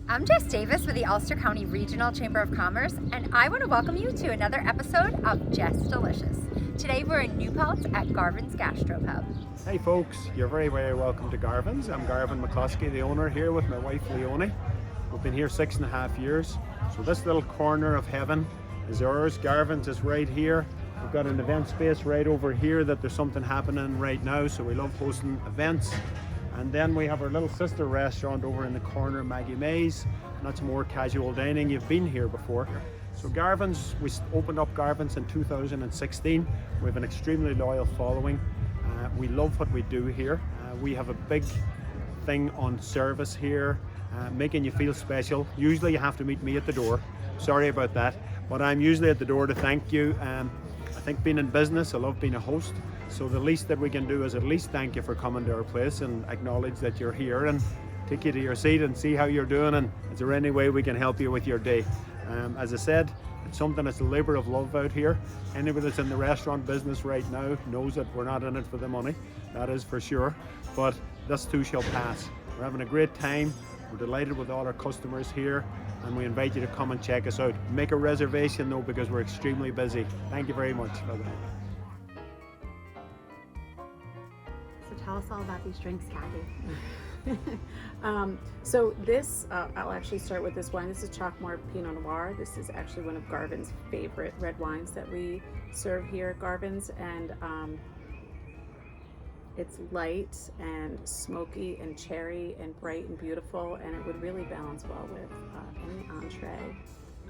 I'm Jess Davis with the Ulster County Regional Chamber of Commerce, and I want to welcome you to another episode of Jess Delicious. Today we're in New Paltz at Garvan's Gastropub. Hey folks, you're very, very welcome to Garvan's. I'm Garvan McCluskey, the owner here with my wife Leonie. We've been here 6.5 years. So this little corner of heaven is ours. Garvan's is right here. We've got an event space right over here that there's something happening right now, so we love hosting events. And then we have our little sister restaurant over in the corner, Maggie May's, and that's more casual dining. You've been here before. So Garvan's, we opened up Garvan's in 2016. We have an extremely loyal following. We love what we do here. We have a big thing on service here, making you feel special. Usually you have to meet me at the door. Sorry about that, but I'm usually at the door to thank you. I think being in business, I love being a host. So the least that we can do is at least thank you for coming to our place and acknowledge that you're here and take you to your seat and see how you're doing, and is there any way we can help you with your day. As I said, it's something that's a labor of love out here. Anybody that's in the restaurant business right now knows that we're not in it for the money, that is for sure, but this too shall pass. We're having a great time. We're delighted with all our customers here, and we invite you to come and check us out. Make a reservation though, because we're extremely busy. Thank you very much. Bye-bye. Tell us all about these drinks, Kathy. So this, I'll actually start with this wine. This is Chalkmore Pinot Noir. This is actually one of Garvan's favorite red wines that we serve here at Garvan's, and it's light and smoky and cherry and bright and beautiful, and it would really balance well with any entree.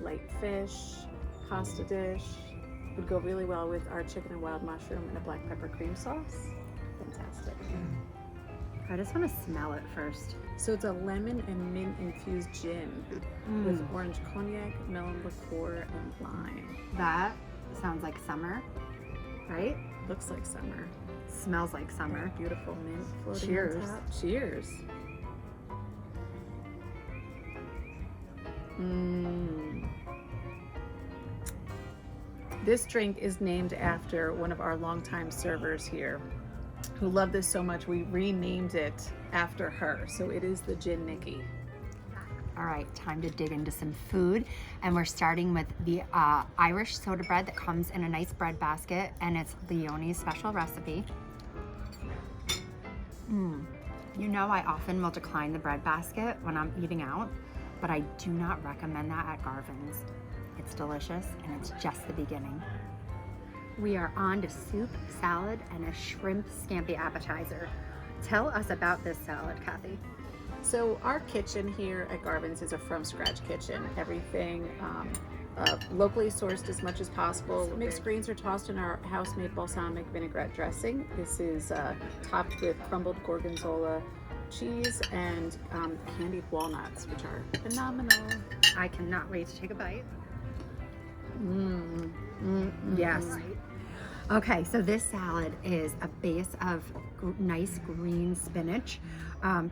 Light fish, pasta dish, would go really well with our chicken and wild mushroom and a black pepper cream sauce. Fantastic. I just want to smell it first. So it's a lemon and mint infused gin with orange cognac, melon liqueur, and lime. That sounds like summer, right? Looks like summer. Smells like summer. Beautiful mint floating Cheers. on top. Cheers. This drink is named after one of our longtime servers here who loved this so much we renamed it after her. So it is the Gin Nicky. All right, time to dig into some food. And we're starting with the Irish soda bread that comes in a nice bread basket, and it's Leonie's special recipe. You know, I often will decline the bread basket when I'm eating out, but I do not recommend that at Garvan's. It's delicious, and it's just the beginning. We are on to soup, salad, and a shrimp scampi appetizer. Tell us about this salad, Kathy. So our kitchen here at Garvan's is a from scratch kitchen. Everything locally sourced as much as possible. Mixed greens are tossed in our house-made balsamic vinaigrette dressing. This is topped with crumbled gorgonzola cheese and candied walnuts, which are phenomenal. I cannot wait to take a bite. Yes. Okay, so this salad is a base of nice green spinach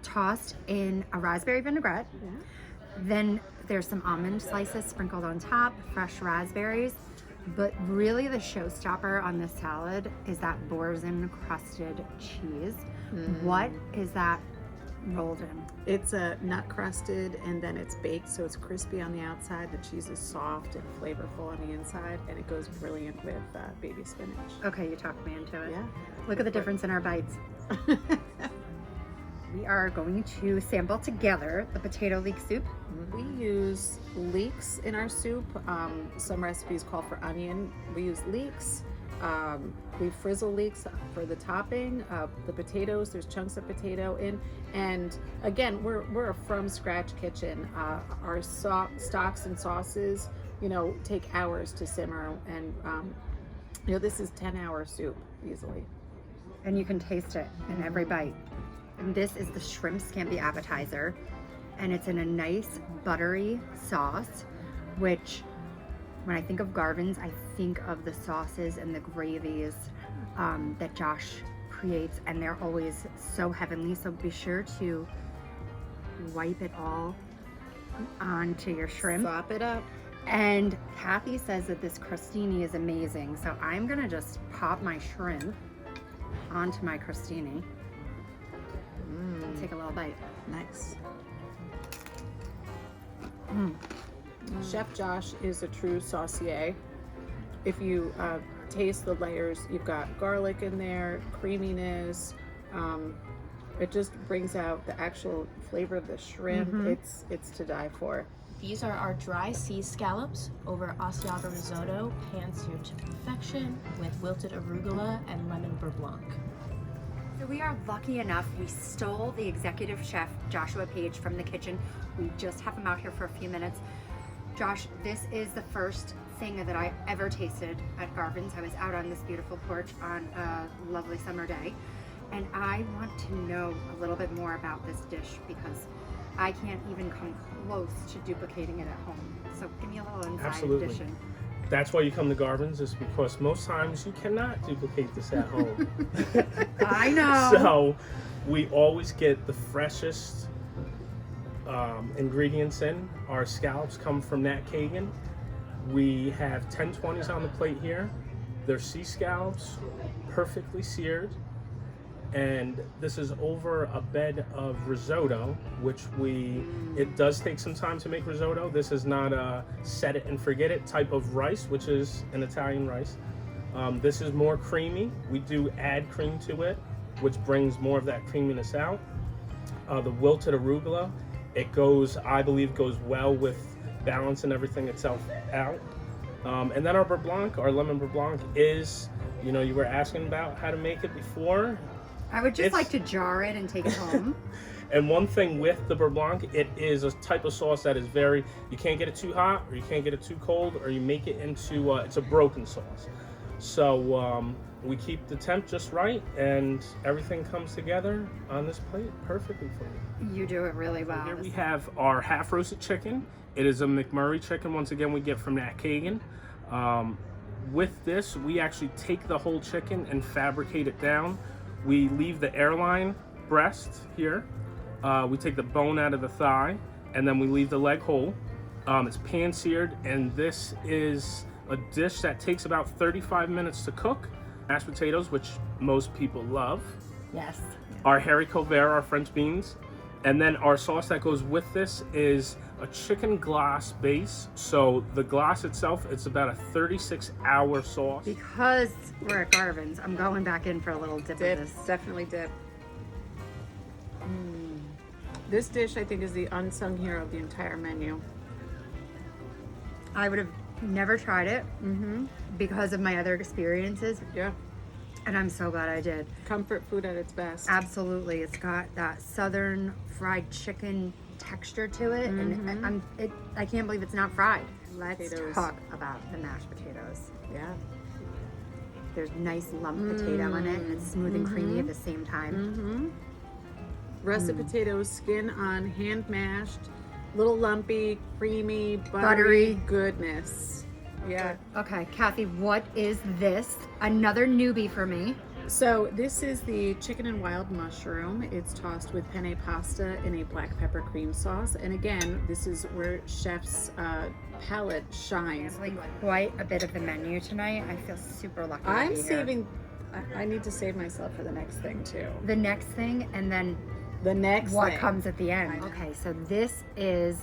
tossed in a raspberry vinaigrette. Yeah. Then there's some almond slices sprinkled on top, fresh raspberries. But really the showstopper on this salad is that boursin crusted cheese. What is that rolled in? It's nut crusted, and then it's baked, so it's crispy on the outside. The cheese is soft and flavorful on the inside, and it goes brilliant with baby spinach. Okay, you talked me into it. Yeah. Look at the difference in our bites. We are going to sample together the potato leek soup. We use leeks in our soup. Some recipes call for onion. We use leeks. We frizzle leeks for the topping. The potatoes, there's chunks of potato in. And again, we're a from scratch kitchen. Our stocks and sauces, take hours to simmer. And, this is 10-hour soup easily. And you can taste it in every bite. And this is the shrimp scampi appetizer. And it's in a nice buttery sauce, which when I think of Garvan's, I think of the sauces and the gravies that Josh creates, and they're always so heavenly. So be sure to wipe it all onto your shrimp. Slop it up. And Kathy says that this crostini is amazing. So I'm gonna just pop my shrimp onto my crostini. Take a little bite. Nice. Chef Josh is a true saucier. If you taste the layers, you've got garlic in there, creaminess. It just brings out the actual flavor of the shrimp. It's to die for. These are our dry sea scallops over Asiago risotto, pan-seared to perfection with wilted arugula and lemon beurre blanc. So we are lucky enough, we stole the executive chef, Joshua Page, from the kitchen. We just have him out here for a few minutes. Josh, this is the first thing that I ever tasted at Garvan's. I was out on this beautiful porch on a lovely summer day, and I want to know a little bit more about this dish because I can't even come close to duplicating it at home. So give me a little inside Absolutely. edition. That's why you come to Garvan's, is because most times you cannot duplicate this at home. I know. So we always get the freshest ingredients in. Our scallops come from Nat Kagan. We have 1020s on the plate here. They're sea scallops, perfectly seared. And this is over a bed of risotto, which it does take some time to make risotto. This is not a set it and forget it type of rice, which is an Italian rice. This is more creamy. We do add cream to it, which brings more of that creaminess out. The wilted arugula, I believe goes well with balancing everything itself out. And then our beurre blanc, our lemon beurre blanc is, you were asking about how to make it before. I would just like to jar it and take it home. And one thing with the beurre blanc, it is a type of sauce that is you can't get it too hot or you can't get it too cold, or you make it into, it's a broken sauce. So we keep the temp just right and everything comes together on this plate perfectly for you. You do it really well. Here we have our half roasted chicken. It is a McMurray chicken, once again, we get from Nat Kagan. With this, we actually take the whole chicken and fabricate it down. We leave the airline breast here. We take the bone out of the thigh, and then we leave the leg whole. It's pan-seared, and this is a dish that takes about 35 minutes to cook. Mashed potatoes, which most people love. Yes. Our haricot vert, our French beans. And then our sauce that goes with this is a chicken glace base. So the glace itself, it's about a 36-hour sauce. Because we're at Garvan's, I'm going back in for a little dip of Dip, this. definitely dip. This dish, I think, is the unsung hero of the entire menu. I would have never tried it because of my other experiences, Yeah, and I'm so glad I did. comfort food at its best. Absolutely. It's got that southern fried chicken texture to it, and I can't believe it's not fried. Let's Potatoes. talk about the mashed potatoes. Yeah. There's nice lump potato in it, and it's smooth and creamy at the same time. Russet potatoes, skin on, hand mashed, little lumpy, creamy, Buttery. buttery goodness. Yeah. Okay, Kathy, what is this? Another newbie for me. So this is the chicken and wild mushroom. It's tossed with penne pasta in a black pepper cream sauce. And again, this is where chef's palate shines. Like quite a bit of the menu tonight. I feel super lucky. to I'm be here. saving, I need to save myself for the next thing too. The next thing, and then The next what thing. comes at the end. Okay, so this is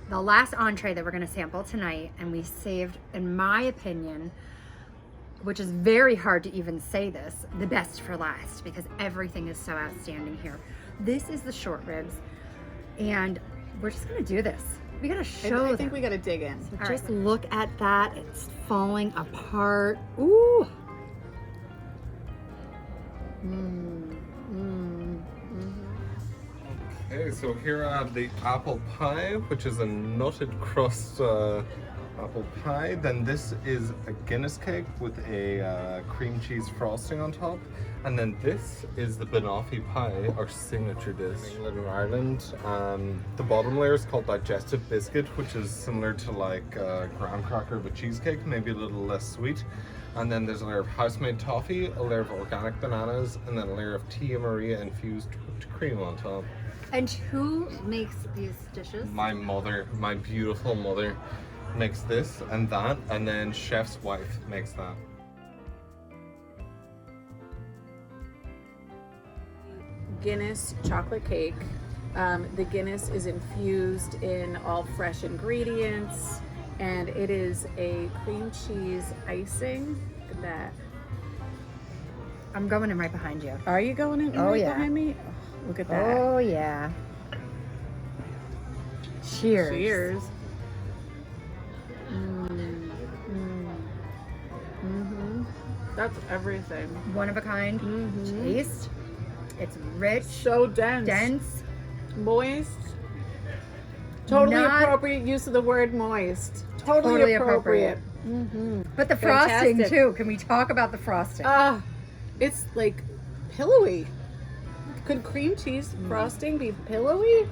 the last entree that we're going to sample tonight, and we saved, in my opinion, which is very hard to even say this, the best for last because everything is so outstanding here. This is the short ribs, and we're just going to do this. We got to show I them. think we got to dig in. So just look at that. It's falling apart. Ooh. Okay, so here I have the apple pie, which is a nutted crust apple pie. Then this is a Guinness cake with a cream cheese frosting on top. And then this is the banoffee pie, our signature dish. England and Ireland. The bottom layer is called digestive biscuit, which is similar to like graham cracker with cheesecake, maybe a little less sweet. And then there's a layer of house-made toffee, a layer of organic bananas, and then a layer of Tia Maria infused whipped cream on top. And who makes these dishes? My mother, my beautiful mother, makes this and that, and then chef's wife makes that. Guinness chocolate cake. The Guinness is infused in all fresh ingredients, and it is a cream cheese icing that. I'm going in right behind you. Are you going in Oh, right yeah. behind me? Oh, look at that. Oh yeah. Cheers. Cheers. That's everything. One of a kind taste. It's rich, So dense. dense. Moist. Totally Not- appropriate use of the word moist. Totally appropriate. But the frosting Fantastic. too. Can we talk about the frosting? It's like pillowy. Could cream cheese frosting be pillowy?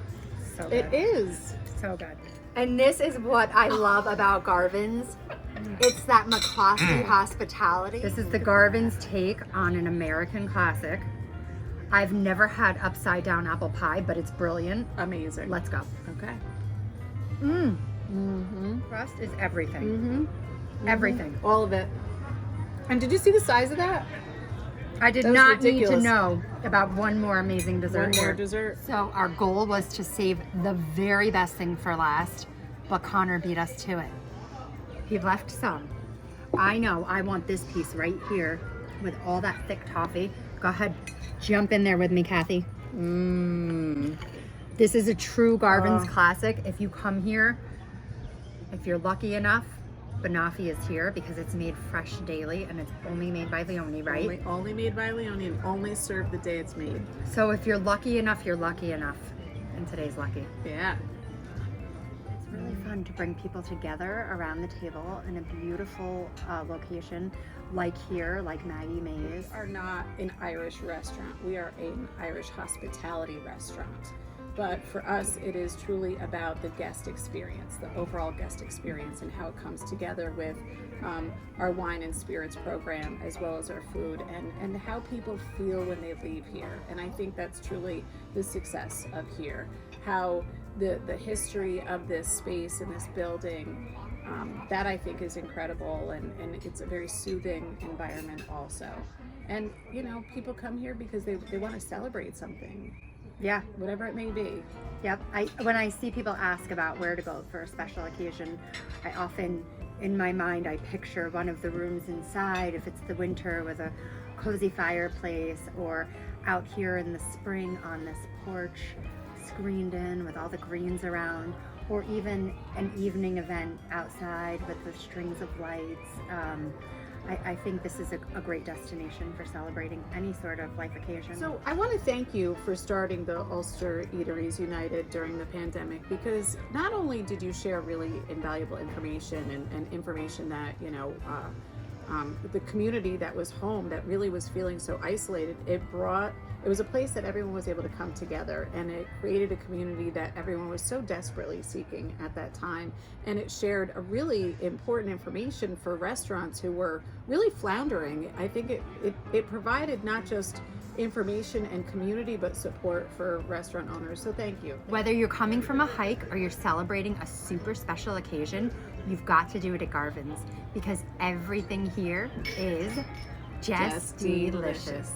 So It good. is. So good. And this is what I love about Garvan's. It's that McCloskey hospitality. This is the Garvan's take on an American classic. I've never had upside down apple pie, but it's brilliant. Amazing. Let's go. Okay. Crust is everything. Everything. All of it. And did you see the size of that? I did That was not need ridiculous. to know about one more amazing dessert. One more here. dessert. So our goal was to save the very best thing for last, but Connor beat us to it. He left some. I know, I want this piece right here with all that thick toffee. Go ahead, jump in there with me, Kathy. This is a true Garvan's classic. If you come here, if you're lucky enough, banoffee is here because it's made fresh daily and it's only made by Leone, right? Only made by Leone and only served the day it's made. So if you're lucky enough, you're lucky enough. And today's lucky. Yeah. It's really fun to bring people together around the table in a beautiful location like here, like Maggie Mae's. We are not an Irish restaurant. We are an Irish hospitality restaurant. But for us, it is truly about the guest experience, the overall guest experience, and how it comes together with our wine and spirits program, as well as our food, and how people feel when they leave here. And I think that's truly the success of here. How the history of this space and this building, that I think is incredible, and it's a very soothing environment also. And you know, people come here because they want to celebrate something, Yeah, whatever it may be. yep. When I see people ask about where to go for a special occasion, I often, in my mind, I picture one of the rooms inside, if it's the winter with a cozy fireplace, or out here in the spring on this porch, screened in with all the greens around, or even an evening event outside with the strings of lights. I think this is a great destination for celebrating any sort of life occasion. So I want to thank you for starting the Ulster Eateries United during the pandemic, because not only did you share really invaluable information and information that, you know, the community that was home, that really was feeling so isolated, it was a place that everyone was able to come together, and it created a community that everyone was so desperately seeking at that time. And it shared a really important information for restaurants who were really floundering. I think it provided not just information and community, but support for restaurant owners. So thank you. Whether you're coming from a hike or you're celebrating a super special occasion, you've got to do it at Garvan's, because everything here is just delicious.